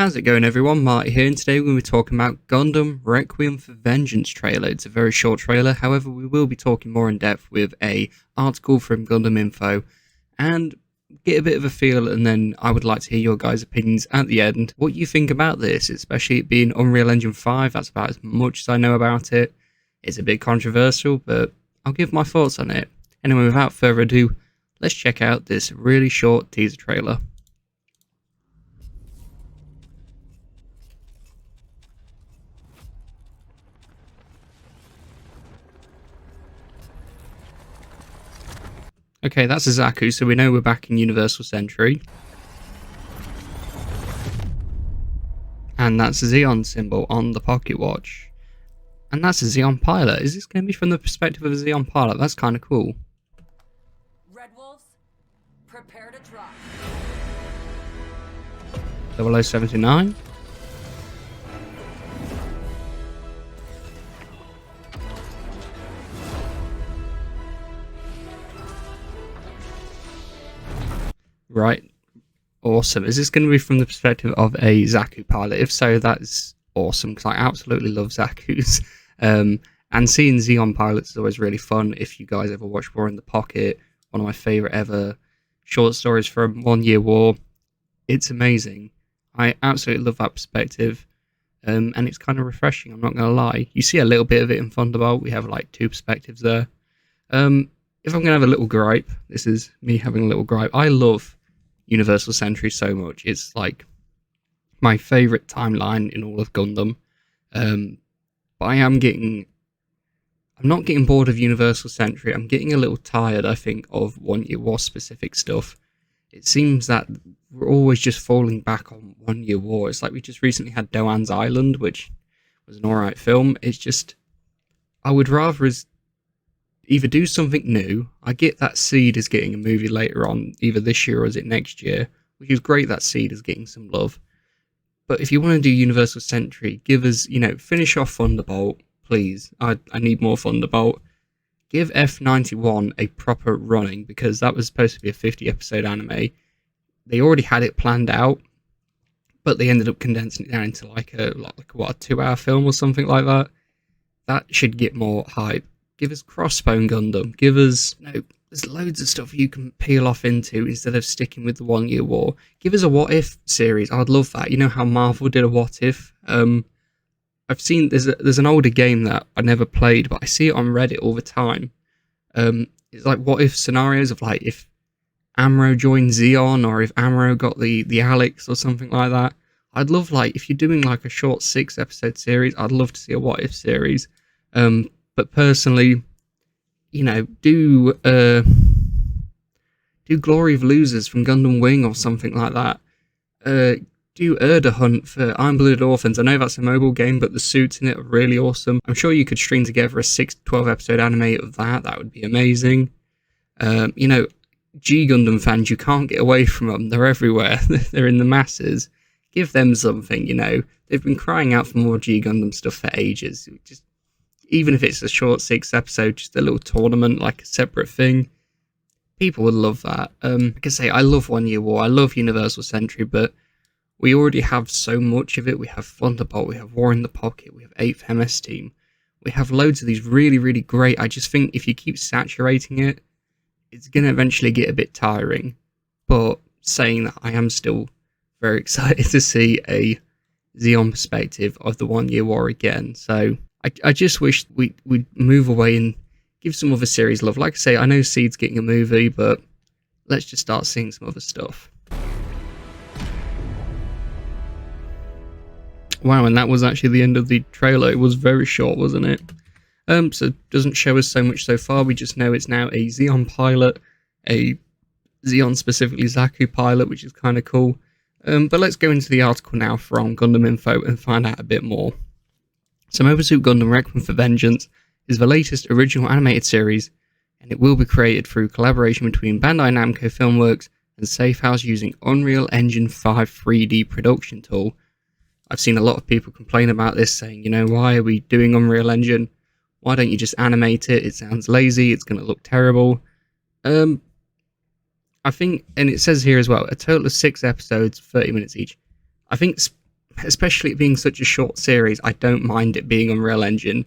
How's it going, everyone? Marty here, and today we're going to be talking about Gundam Requiem for Vengeance trailer. It's a very short trailer, however we will be talking more in depth with a article from Gundam Info and get a bit of a feel, and then I would like to hear your guys' opinions at the end. What you think about this, especially it being Unreal Engine 5, that's about as much as I know about it. It's a bit controversial, but I'll give my thoughts on it. Anyway, without further ado, let's check out this really short teaser trailer. Okay, that's a Zaku, so we know we're back in Universal Century. And that's a Zeon symbol on the pocket watch. And that's a Zeon pilot. Is this going to be from the perspective of a Zeon pilot? That's kind of cool. Red Wolves, prepare to drop. 0079. Right, awesome. Is this going to be from the perspective of a Zaku pilot? If so, that's awesome, because I absolutely love Zakus. And seeing Zeon pilots is always really fun. If you guys ever watch War in the Pocket, one of my favourite ever short stories from 1 Year War, it's amazing. I absolutely love that perspective, and it's kind of refreshing, I'm not going to lie. You see a little bit of it in Thunderbolt. We have like two perspectives there. If I'm going to have a little gripe, this is me having a little gripe. I love Universal Century so much. It's like my favourite timeline in all of Gundam. But I'm not getting bored of Universal Century. I'm getting a little tired, I think, of 1 Year War specific stuff. It seems that we're always just falling back on 1 Year War. It's like we just recently had Doan's Island, which was an alright film. It's just, I would rather either do something new. I get that Seed is getting a movie later on, either this year or is it next year, which is great that Seed is getting some love. But if you want to do Universal Century, give us, finish off Thunderbolt, please. I need more Thunderbolt. Give F91 a proper running, because that was supposed to be a 50-episode anime. They already had it planned out, but they ended up condensing it down into like a 2-hour film or something like that. That should get more hype. Give us Crossbone Gundam. Give us, there's loads of stuff you can peel off into instead of sticking with the 1 Year War. Give us a What If series. I'd love that. You know how Marvel did a What If? I've seen, there's an older game that I never played, but I see it on Reddit all the time. It's like What If scenarios of like if Amuro joined Zeon, or if Amuro got the Alex or something like that. I'd love, like, if you're doing like a short 6-episode series, I'd love to see a What If series. But personally, do Glory of Losers from Gundam Wing or something like that. Do Erda Hunt for Iron Blooded Orphans. I know that's a mobile game, but the suits in it are really awesome. I'm sure you could string together a 6-12 episode anime of that. That would be amazing. G Gundam fans, you can't get away from them. They're everywhere. They're in the masses. Give them something, They've been crying out for more G Gundam stuff for ages. Just, even if it's a short 6 episode, just a little tournament, like a separate thing. People would love that. Like I say, I love 1 Year War. I love Universal Century, but we already have so much of it. We have Thunderbolt, we have War in the Pocket, we have 8th MS Team. We have loads of these really, really great. I just think if you keep saturating it, it's going to eventually get a bit tiring. But saying that, I am still very excited to see a Zeon perspective of the 1 Year War again. So I just wish we'd move away and give some other series love. Like I say, I know Seed's getting a movie, but let's just start seeing some other stuff. Wow, and that was actually the end of the trailer. It was very short, wasn't it? So it doesn't show us so much so far. We just know it's now a Zeon pilot, a Zeon specifically Zaku pilot, which is kind of cool. But let's go into the article now from Gundam Info and find out a bit more. So Mobile Suit Gundam Requiem for Vengeance is the latest original animated series, and it will be created through collaboration between Bandai Namco Filmworks and Safe House using Unreal Engine 5 3D production tool. I've seen a lot of people complain about this, saying, why are we doing Unreal Engine? Why don't you just animate it? It sounds lazy, it's going to look terrible. I think, and it says here as well, a total of 6 episodes, 30 minutes each. I think especially it being such a short series, I don't mind it being Unreal Engine.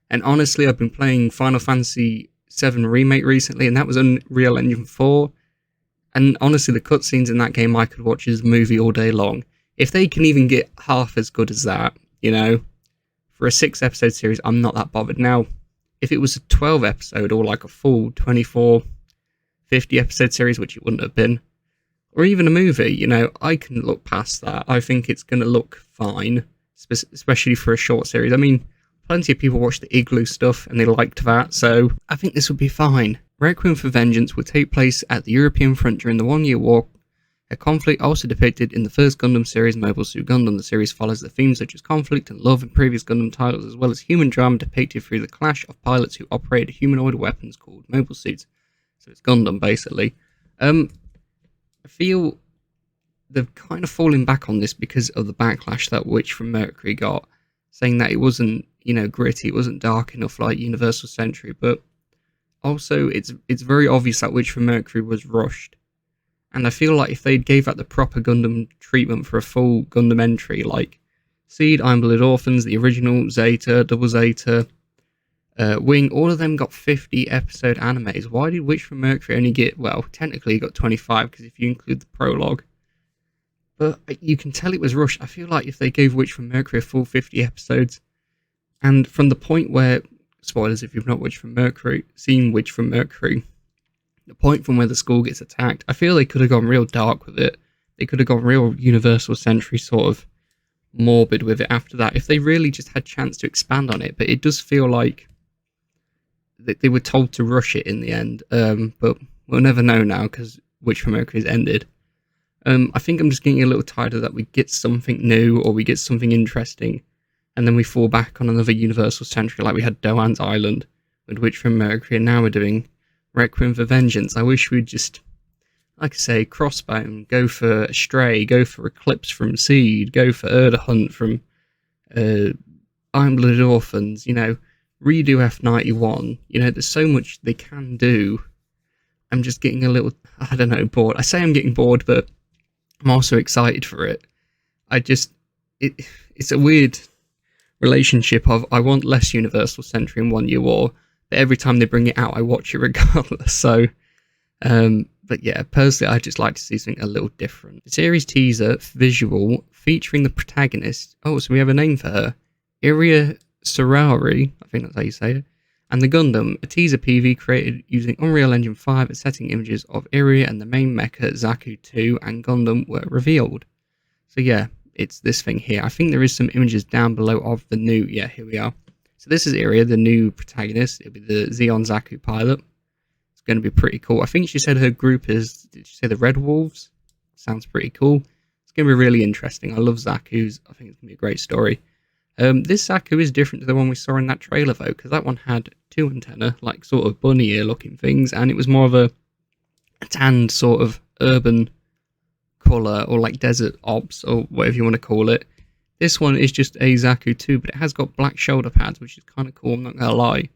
And honestly, I've been playing Final Fantasy VII Remake recently, and that was Unreal Engine 4. And honestly, the cutscenes in that game I could watch as a movie all day long. If they can even get half as good as that, for a 6-episode series, I'm not that bothered. Now, if it was a 12-episode or like a full 24, 50-episode series, which it wouldn't have been, or even a movie, I can look past that. I think it's going to look fine, especially for a short series. I mean, plenty of people watched the Igloo stuff and they liked that, so I think this would be fine. Requiem for Vengeance would take place at the European front during the 1-year war, a conflict also depicted in the first Gundam series, Mobile Suit Gundam. The series follows the themes such as conflict and love in previous Gundam titles, as well as human drama depicted through the clash of pilots who operate humanoid weapons called mobile suits. So it's Gundam, basically. I feel they've kind of fallen back on this because of the backlash that Witch from Mercury got, saying that it wasn't, gritty, it wasn't dark enough like Universal Century, but also it's very obvious that Witch from Mercury was rushed. And I feel like if they gave that the proper Gundam treatment for a full Gundam entry, like Seed, Iron Blooded Orphans, the original, Zeta, Double Zeta, Wing, all of them got 50-episode animes. Why did Witch from Mercury only get, well, technically he got 25, because if you include the prologue. But you can tell it was rushed. I feel like if they gave Witch from Mercury a full 50 episodes, and from the point where, spoilers if you've not seen Witch from Mercury, the point from where the school gets attacked, I feel they could have gone real dark with it. They could have gone real Universal Century sort of morbid with it after that, if they really just had chance to expand on it. But it does feel like they were told to rush it in the end. But we'll never know now, because Witch from Mercury has ended. I think I'm just getting a little tired of that. We get something new, or we get something interesting, and then we fall back on another Universal Century, like we had Doan's Island with Witch from Mercury, and now we're doing Requiem for Vengeance. I wish we'd just, like I say, Crossbone, go for Stray, go for Eclipse from Seed, go for Erda Hunt from Iron Blooded Orphans, redo F91. There's so much they can do. I'm just getting a little, I don't know, bored. I say I'm getting bored, but I'm also excited for it. It's a weird relationship of, I want less Universal Century in 1-year war, but every time they bring it out, I watch it regardless. So, but yeah, personally, I just like to see something a little different. The series teaser visual featuring the protagonist. Oh, so we have a name for her, Iria Serari. I think that's how you say it. And the Gundam, a teaser PV created using Unreal Engine 5 and setting images of Iria and the main mecha Zaku 2 and Gundam were revealed. So yeah, it's this thing here. I think there is some images down below of the new. Yeah, here we are. So this is Iria, the new protagonist. It'll be the Zeon Zaku pilot. It's going to be pretty cool. I think she said her group is, did she say the Red Wolves? Sounds pretty cool. It's going to be really interesting. I love Zaku's. I think it's going to be a great story. This Zaku is different to the one we saw in that trailer, though, because that one had 2 antennae, like sort of bunny ear looking things, and it was more of a tanned sort of urban colour, or like desert ops, or whatever you want to call it. This one is just a Zaku 2, but it has got black shoulder pads, which is kind of cool, I'm not going to lie.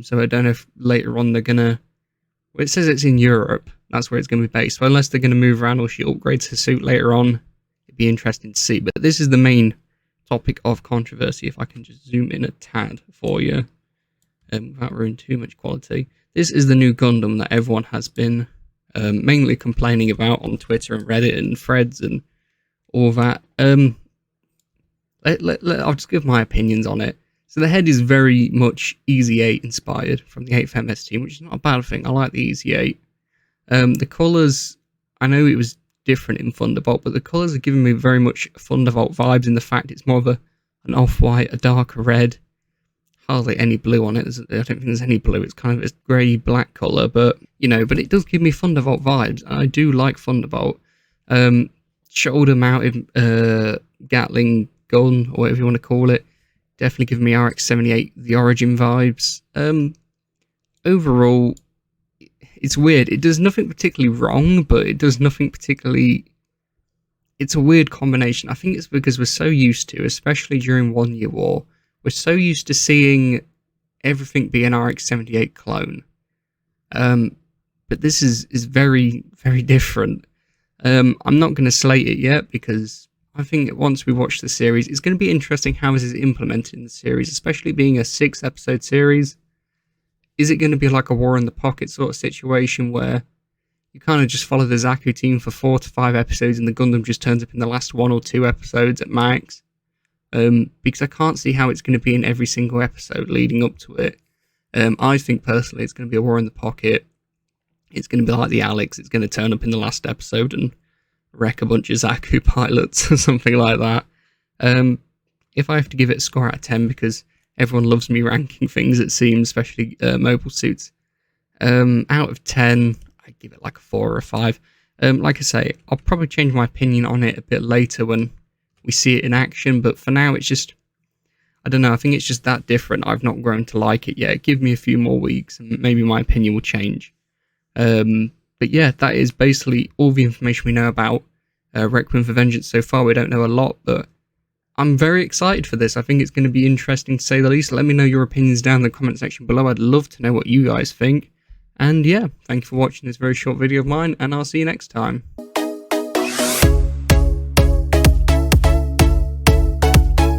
So I don't know if later on they're going to... Well, it says it's in Europe, that's where it's going to be based, so unless they're going to move around or she upgrades her suit later on, it'd be interesting to see. But this is the main topic of controversy, if I can just zoom in a tad for you, without ruining too much quality. This is the new Gundam that everyone has been mainly complaining about on Twitter and Reddit and threads and all that. I'll just give my opinions on it. So the head is very much Easy 8 inspired from the 8th MS team, which is not a bad thing. I like the Easy 8. The colours, I know it was different in Thunderbolt, but the colours are giving me very much Thunderbolt vibes in the fact it's more of an off-white, a darker red. Hardly any blue on it. I don't think there's any blue. It's kind of a grey-black colour, but, but it does give me Thunderbolt vibes. I do like Thunderbolt. Shoulder-mounted Gatling gun, or whatever you want to call it. Definitely giving me RX-78, the Origin vibes. Overall, it's weird. It does nothing particularly wrong, but it does nothing particularly... It's a weird combination. I think it's because we're so used to, especially during 1-year war, we're so used to seeing everything be an RX-78 clone. But this is very, very different. I'm not going to slate it yet, because I think once we watch the series, it's going to be interesting how this is implemented in the series, especially being a 6-episode series. Is it going to be like a War in the Pocket sort of situation where you kind of just follow the Zaku team for 4 to 5 episodes and the Gundam just turns up in the last 1 or 2 episodes at max? Because I can't see how it's going to be in every single episode leading up to it. I think personally it's going to be a War in the Pocket. It's going to be like the Alex. It's going to turn up in the last episode and wreck a bunch of Zaku pilots or something like that. If I have to give it a score out of 10, because everyone loves me ranking things, it seems, especially mobile suits, out of 10, I'd give it like a 4 or a 5. Like I say, I'll probably change my opinion on it a bit later when we see it in action, but for now it's just, I don't know, I think it's just that different. I've not grown to like it yet. Give me a few more weeks and maybe my opinion will change. But yeah, that is basically all the information we know about Requiem for Vengeance so far. We don't know a lot, but I'm very excited for this. I think it's going to be interesting to say the least. Let me know your opinions down in the comment section below. I'd love to know what you guys think. And yeah, thank you for watching this very short video of mine, and I'll see you next time.